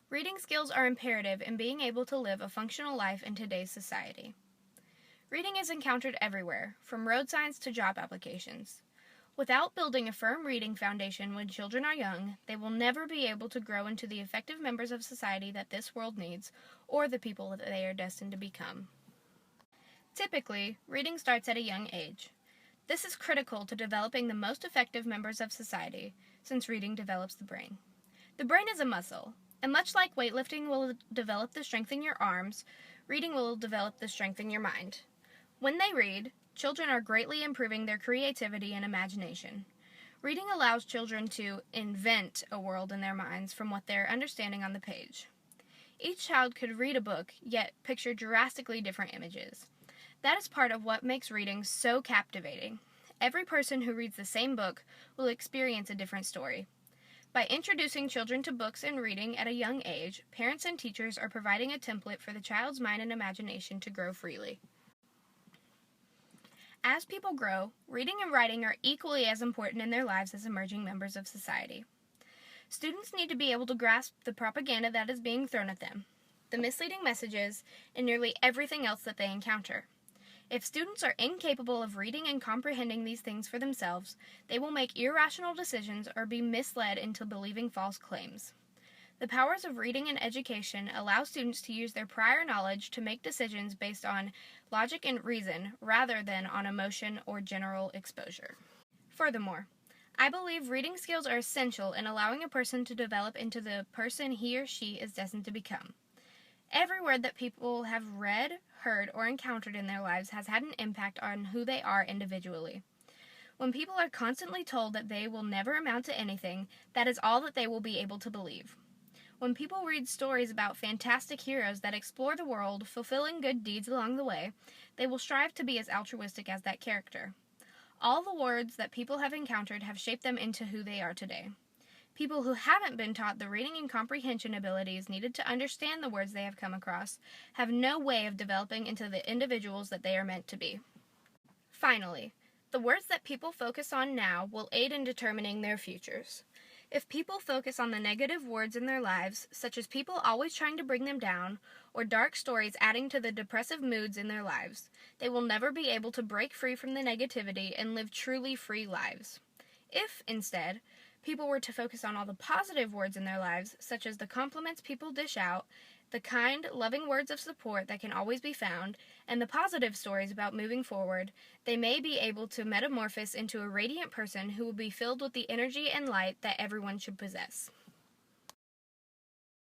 Reading skills are imperative in being able to live a functional life in today's society. Reading is encountered everywhere, from road signs to job applications. Without building a firm reading foundation when children are young, they will never be able to grow into the effective members of society that this world needs, or the people that they are destined to become. Typically, reading starts at a young age. This is critical to developing the most effective members of society, since reading develops the brain. The brain is a muscle, and much like weightlifting will develop the strength in your arms, reading will develop the strength in your mind. When they read, children are greatly improving their creativity and imagination. Reading allows children to invent a world in their minds from what they're understanding on the page. Each child could read a book, yet picture drastically different images. That is part of what makes reading so captivating. Every person who reads the same book will experience a different story. By introducing children to books and reading at a young age, parents and teachers are providing a template for the child's mind and imagination to grow freely. As people grow, reading and writing are equally as important in their lives as emerging members of society. Students need to be able to grasp the propaganda that is being thrown at them, the misleading messages, and nearly everything else that they encounter. If students are incapable of reading and comprehending these things for themselves, they will make irrational decisions or be misled into believing false claims. The powers of reading and education allow students to use their prior knowledge to make decisions based on logic and reason rather than on emotion or general exposure. Furthermore, I believe reading skills are essential in allowing a person to develop into the person he or she is destined to become. Every word that people have read, heard, or encountered in their lives has had an impact on who they are individually. When people are constantly told that they will never amount to anything, that is all that they will be able to believe. When people read stories about fantastic heroes that explore the world, fulfilling good deeds along the way, they will strive to be as altruistic as that character. All the words that people have encountered have shaped them into who they are today. People who haven't been taught the reading and comprehension abilities needed to understand the words they have come across have no way of developing into the individuals that they are meant to be. Finally, the words that people focus on now will aid in determining their futures. If people focus on the negative words in their lives, such as people always trying to bring them down, or dark stories adding to the depressive moods in their lives, they will never be able to break free from the negativity and live truly free lives. If, instead, people were to focus on all the positive words in their lives, such as the compliments people dish out, the kind, loving words of support that can always be found, and the positive stories about moving forward, they may be able to metamorphose into a radiant person who will be filled with the energy and light that everyone should possess.